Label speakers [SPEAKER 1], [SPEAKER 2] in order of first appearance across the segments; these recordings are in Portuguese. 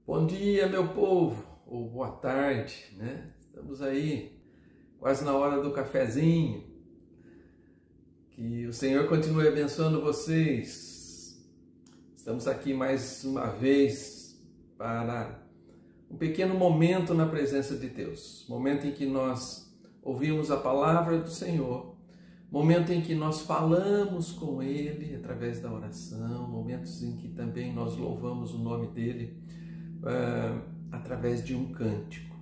[SPEAKER 1] Bom dia, meu povo, ou boa tarde, né? Estamos aí, quase na hora do cafezinho. Que o Senhor continue abençoando vocês. Estamos aqui mais uma vez para um pequeno momento na presença de Deus. Momento em que nós ouvimos a palavra do Senhor. Momento em que nós falamos com Ele através da oração. Momentos em que também nós louvamos o nome dEle através de um cântico.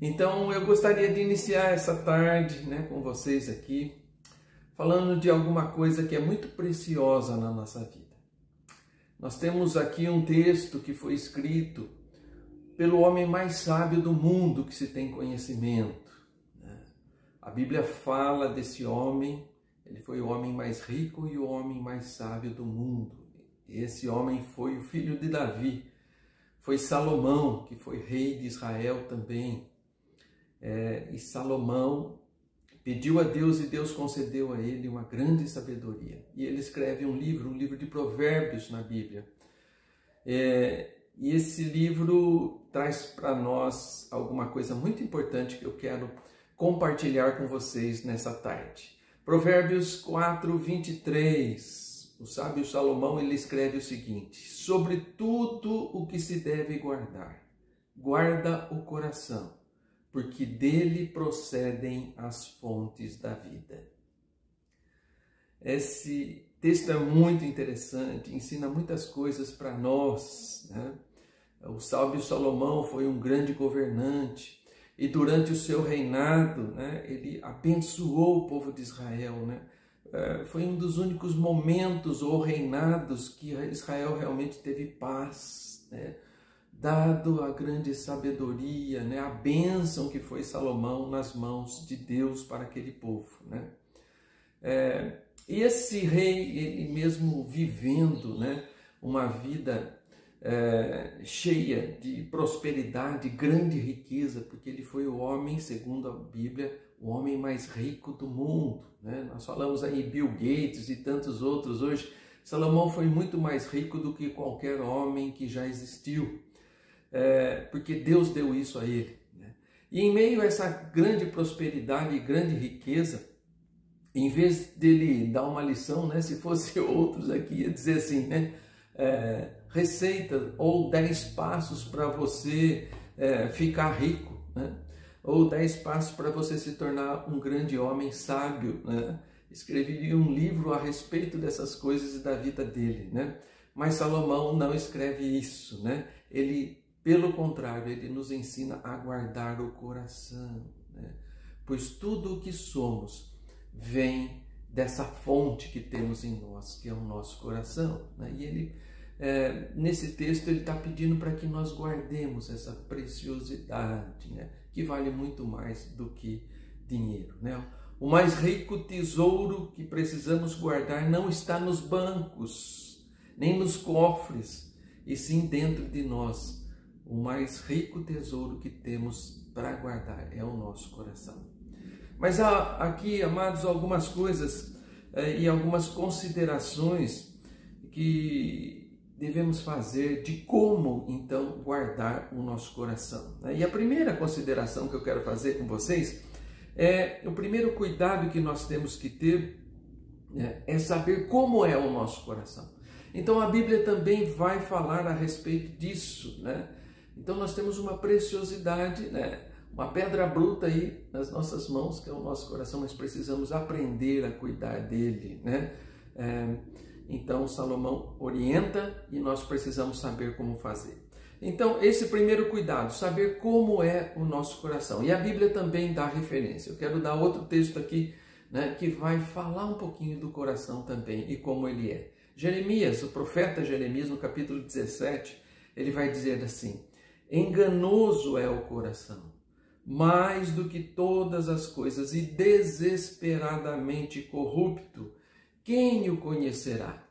[SPEAKER 1] Então eu gostaria de iniciar essa tarde, com vocês aqui, falando de alguma coisa que é muito preciosa na nossa vida. Nós temos aqui um texto que foi escrito pelo homem mais sábio do mundo que se tem conhecimento. A Bíblia fala desse homem, ele foi o homem mais rico e o homem mais sábio do mundo. Esse homem foi o filho de Davi. Foi Salomão, que foi rei de Israel também. E Salomão pediu a Deus e Deus concedeu a ele uma grande sabedoria. E ele escreve um livro de provérbios na Bíblia. E esse livro traz para nós alguma coisa muito importante que eu quero compartilhar com vocês nessa tarde. Provérbios 4, 23. O sábio Salomão, ele escreve o seguinte: sobre tudo o que se deve guardar, guarda o coração, porque dele procedem as fontes da vida. Esse texto é muito interessante, ensina muitas coisas para nós, O sábio Salomão foi um grande governante e durante o seu reinado, ele abençoou o povo de Israel, Foi um dos únicos momentos ou reinados que Israel realmente teve paz, dado a grande sabedoria, a bênção que foi Salomão nas mãos de Deus para aquele povo. E esse rei, ele mesmo vivendo uma vida cheia de prosperidade, grande riqueza, porque ele foi o homem, segundo a Bíblia, o homem mais rico do mundo. Nós falamos aí Bill Gates e tantos outros hoje. Salomão foi muito mais rico do que qualquer homem que já existiu, porque Deus deu isso a ele. E em meio a essa grande prosperidade e grande riqueza, em vez dele dar uma lição, se fosse outros aqui, ia dizer assim, receita ou 10 passos para você ficar rico, ou 10 passos para você se tornar um grande homem sábio, Escreveria um livro a respeito dessas coisas e da vida dele, Mas Salomão não escreve isso, Ele, pelo contrário, ele nos ensina a guardar o coração, Pois tudo o que somos vem dessa fonte que temos em nós, que é o nosso coração, E ele, nesse texto, ele está pedindo para que nós guardemos essa preciosidade, que vale muito mais do que dinheiro, O mais rico tesouro que precisamos guardar não está nos bancos, nem nos cofres, e sim dentro de nós. O mais rico tesouro que temos para guardar é o nosso coração. Mas há aqui, amados, algumas coisas e algumas considerações que devemos fazer de como, então, guardar o nosso coração. E a primeira consideração que eu quero fazer com vocês o primeiro cuidado que nós temos que ter é saber como é o nosso coração. Então a Bíblia também vai falar a respeito disso, Então nós temos uma preciosidade, uma pedra bruta aí nas nossas mãos, que é o nosso coração, mas precisamos aprender a cuidar dele, Então Salomão orienta e nós precisamos saber como fazer. Então, esse primeiro cuidado, saber como é o nosso coração. E a Bíblia também dá referência. Eu quero dar outro texto aqui, que vai falar um pouquinho do coração também e como ele é. Jeremias, o profeta Jeremias, no capítulo 17, ele vai dizer assim: enganoso é o coração, mais do que todas as coisas, e desesperadamente corrupto, quem o conhecerá?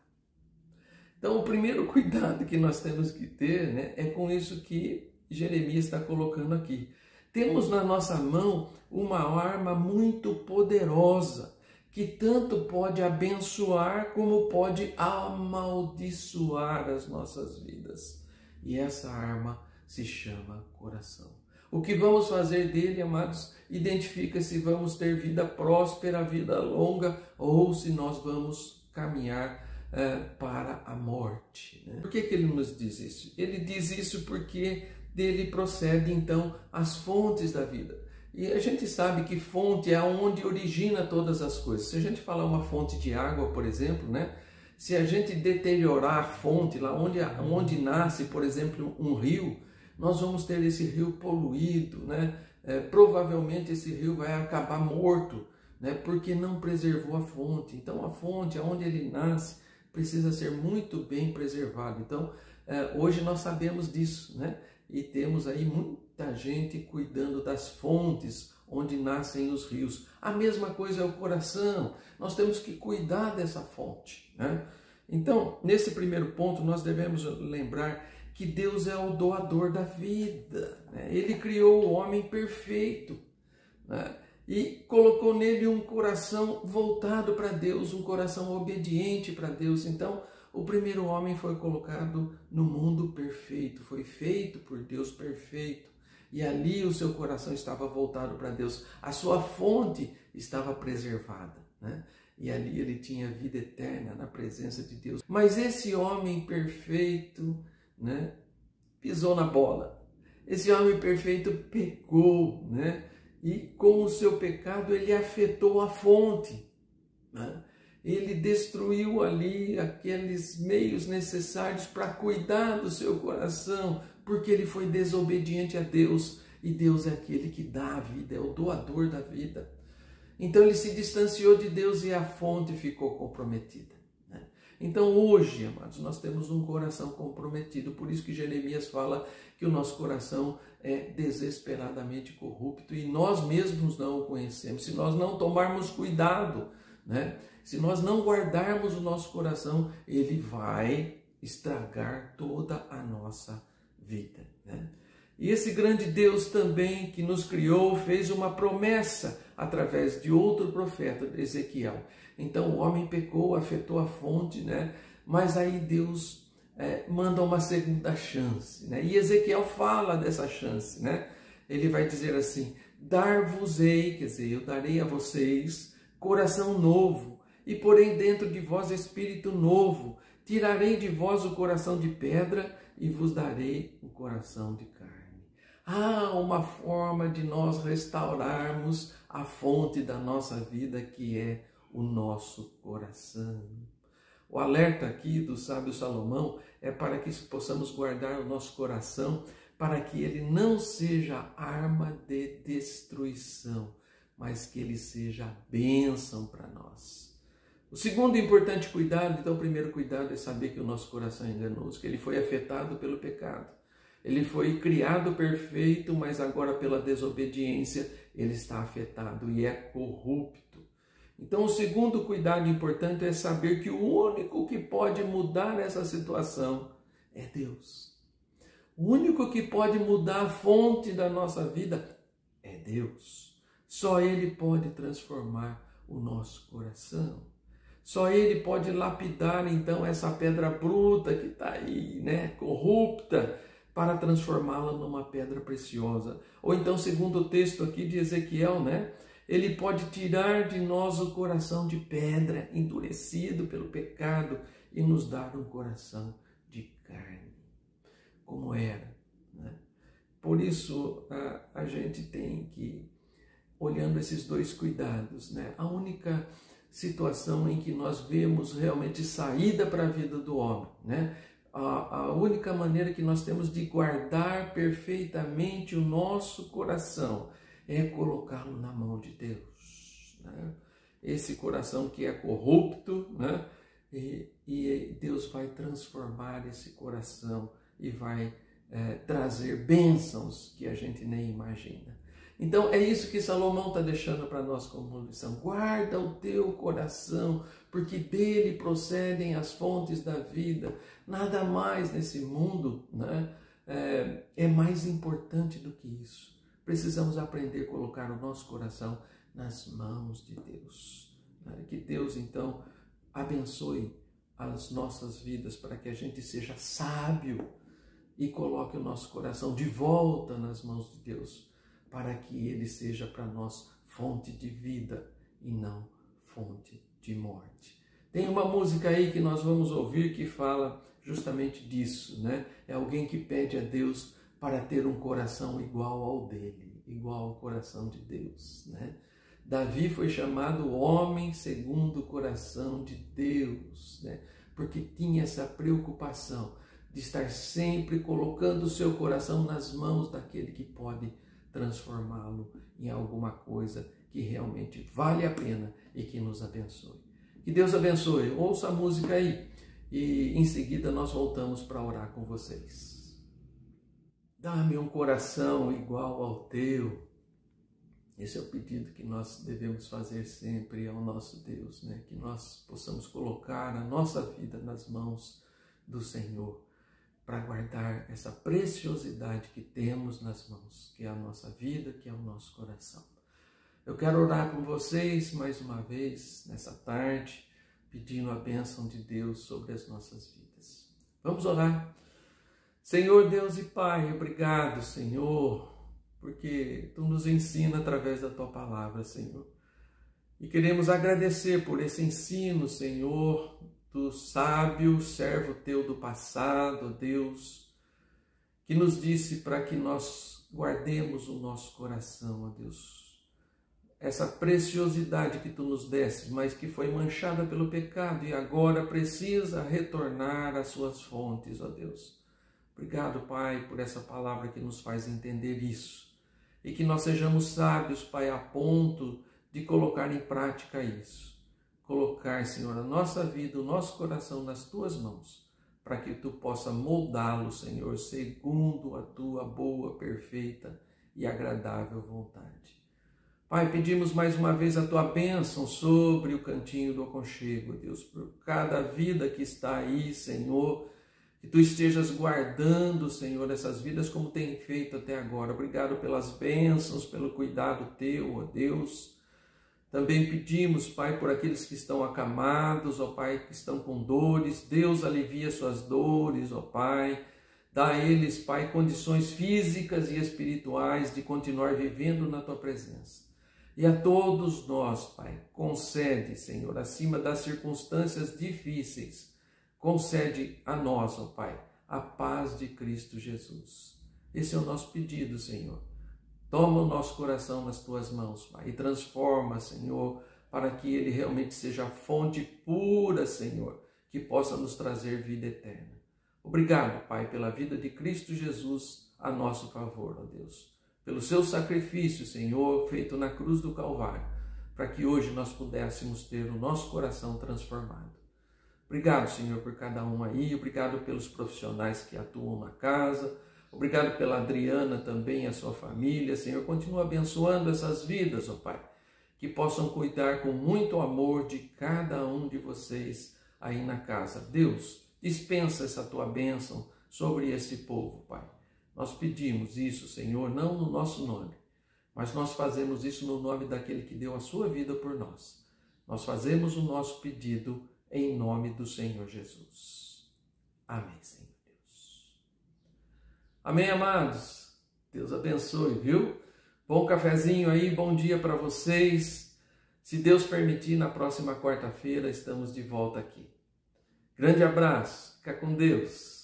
[SPEAKER 1] Então, o primeiro cuidado que nós temos que ter, é com isso que Jeremias está colocando aqui. Temos na nossa mão uma arma muito poderosa, que tanto pode abençoar como pode amaldiçoar as nossas vidas. E essa arma se chama coração. O que vamos fazer dele, amados, identifica se vamos ter vida próspera, vida longa, ou se nós vamos caminhar para a morte. Né? Por que ele nos diz isso? Ele diz isso porque dele procede, então, as fontes da vida. E a gente sabe que fonte é onde origina todas as coisas. Se a gente falar uma fonte de água, por exemplo, né? Se a gente deteriorar a fonte, lá onde nasce, por exemplo, um rio, nós vamos ter esse rio poluído, né? Provavelmente esse rio vai acabar morto, né? Porque não preservou a fonte. Então a fonte, onde ele nasce, precisa ser muito bem preservado. Então hoje nós sabemos disso, né? E temos aí muita gente cuidando das fontes onde nascem os rios. A mesma coisa é o coração. Nós temos que cuidar dessa fonte, né? Então, nesse primeiro ponto, nós devemos lembrar que Deus é o doador da vida, né? Ele criou o homem perfeito, né? E colocou nele um coração voltado para Deus, um coração obediente para Deus. Então, o primeiro homem foi colocado no mundo perfeito, foi feito por Deus perfeito. E ali o seu coração estava voltado para Deus. A sua fonte estava preservada, né? E ali ele tinha vida eterna na presença de Deus. Mas esse homem perfeito, né, pisou na bola. Esse homem perfeito pecou, né? E com o seu pecado ele afetou a fonte, né? Ele destruiu ali aqueles meios necessários para cuidar do seu coração, porque ele foi desobediente a Deus, e Deus é aquele que dá a vida, é o doador da vida. Então ele se distanciou de Deus e a fonte ficou comprometida, né? Então hoje, amados, nós temos um coração comprometido, por isso que Jeremias fala que o nosso coração é desesperadamente corrupto e nós mesmos não o conhecemos. Se nós não tomarmos cuidado, né? Se nós não guardarmos o nosso coração, ele vai estragar toda a nossa vida, né? E esse grande Deus também que nos criou fez uma promessa através de outro profeta, Ezequiel. Então o homem pecou, afetou a fonte, né? Mas aí Deus manda uma segunda chance, né? E Ezequiel fala dessa chance, né? Ele vai dizer assim: dar-vos-ei, quer dizer, eu darei a vocês coração novo, e porém dentro de vós espírito novo, tirarei de vós o coração de pedra e vos darei o coração de carne. Há uma forma de nós restaurarmos a fonte da nossa vida, que é o nosso coração. O alerta aqui do sábio Salomão é para que possamos guardar o nosso coração, para que ele não seja arma de destruição, mas que ele seja bênção para nós. O segundo importante cuidado, então o primeiro cuidado é saber que o nosso coração é enganoso, que ele foi afetado pelo pecado. Ele foi criado perfeito, mas agora pela desobediência ele está afetado e é corrupto. Então o segundo cuidado importante é saber que o único que pode mudar essa situação é Deus. O único que pode mudar a fonte da nossa vida é Deus. Só Ele pode transformar o nosso coração. Só Ele pode lapidar então essa pedra bruta que está aí, né, corrupta, para transformá-la numa pedra preciosa. Ou então, segundo o texto aqui de Ezequiel, né, ele pode tirar de nós o coração de pedra, endurecido pelo pecado, e nos dar um coração de carne, como era, né? Por isso, a gente tem que, olhando esses dois cuidados, né, a única situação em que nós vemos realmente saída para a vida do homem, né? A única maneira que nós temos de guardar perfeitamente o nosso coração é colocá-lo na mão de Deus, né? Esse coração que é corrupto, né? E Deus vai transformar esse coração e vai trazer bênçãos que a gente nem imagina. Então é isso que Salomão está deixando para nós como lição. Guarda o teu coração, porque dele procedem as fontes da vida. Nada mais nesse mundo, né, é mais importante do que isso. Precisamos aprender a colocar o nosso coração nas mãos de Deus, né? Que Deus então abençoe as nossas vidas para que a gente seja sábio e coloque o nosso coração de volta nas mãos de Deus, para que Ele seja para nós fonte de vida e não fonte de morte. Tem uma música aí que nós vamos ouvir que fala justamente disso, né? É alguém que pede a Deus para ter um coração igual ao dele, igual ao coração de Deus, né? Davi foi chamado homem segundo o coração de Deus, né? Porque tinha essa preocupação de estar sempre colocando o seu coração nas mãos daquele que pode transformá-lo em alguma coisa que realmente vale a pena e que nos abençoe. Que Deus abençoe. Ouça a música aí e em seguida nós voltamos para orar com vocês. Dá-me um coração igual ao teu. Esse é o pedido que nós devemos fazer sempre ao nosso Deus, né? Que nós possamos colocar a nossa vida nas mãos do Senhor para guardar essa preciosidade que temos nas mãos, que é a nossa vida, que é o nosso coração. Eu quero orar com vocês mais uma vez nessa tarde, pedindo a bênção de Deus sobre as nossas vidas. Vamos orar. Senhor Deus e Pai, obrigado, Senhor, porque Tu nos ensina através da Tua palavra, Senhor. E queremos agradecer por esse ensino, Senhor, do sábio servo Teu do passado, Deus, que nos disse para que nós guardemos o nosso coração, ó Deus. Essa preciosidade que Tu nos deste, mas que foi manchada pelo pecado e agora precisa retornar às suas fontes, ó Deus. Obrigado, Pai, por essa palavra que nos faz entender isso. E que nós sejamos sábios, Pai, a ponto de colocar em prática isso. Colocar, Senhor, a nossa vida, o nosso coração nas Tuas mãos, para que Tu possa moldá-lo, Senhor, segundo a Tua boa, perfeita e agradável vontade. Pai, pedimos mais uma vez a Tua bênção sobre o cantinho do aconchego, Deus, por cada vida que está aí, Senhor, que Tu estejas guardando, Senhor, essas vidas como tem feito até agora. Obrigado pelas bênçãos, pelo cuidado Teu, ó Deus. Também pedimos, Pai, por aqueles que estão acamados, ó Pai, que estão com dores. Deus alivia suas dores, ó Pai. Dá a eles, Pai, condições físicas e espirituais de continuar vivendo na Tua presença. E a todos nós, Pai, concede, Senhor, acima das circunstâncias difíceis, concede a nós, ó Pai, a paz de Cristo Jesus. Esse é o nosso pedido, Senhor. Toma o nosso coração nas Tuas mãos, Pai, e transforma, Senhor, para que ele realmente seja a fonte pura, Senhor, que possa nos trazer vida eterna. Obrigado, Pai, pela vida de Cristo Jesus a nosso favor, ó Deus. Pelo seu sacrifício, Senhor, feito na cruz do Calvário, para que hoje nós pudéssemos ter o nosso coração transformado. Obrigado, Senhor, por cada um aí, obrigado pelos profissionais que atuam na casa, obrigado pela Adriana também e a sua família. Senhor, continua abençoando essas vidas, ó Pai, que possam cuidar com muito amor de cada um de vocês aí na casa. Deus, dispensa essa Tua bênção sobre esse povo, Pai. Nós pedimos isso, Senhor, não no nosso nome, mas nós fazemos isso no nome daquele que deu a sua vida por nós. Nós fazemos o nosso pedido em nome do Senhor Jesus. Amém, Senhor Deus. Amém, amados? Deus abençoe, viu? Bom cafezinho aí, bom dia para vocês. Se Deus permitir, na próxima quarta-feira estamos de volta aqui. Grande abraço, fica com Deus.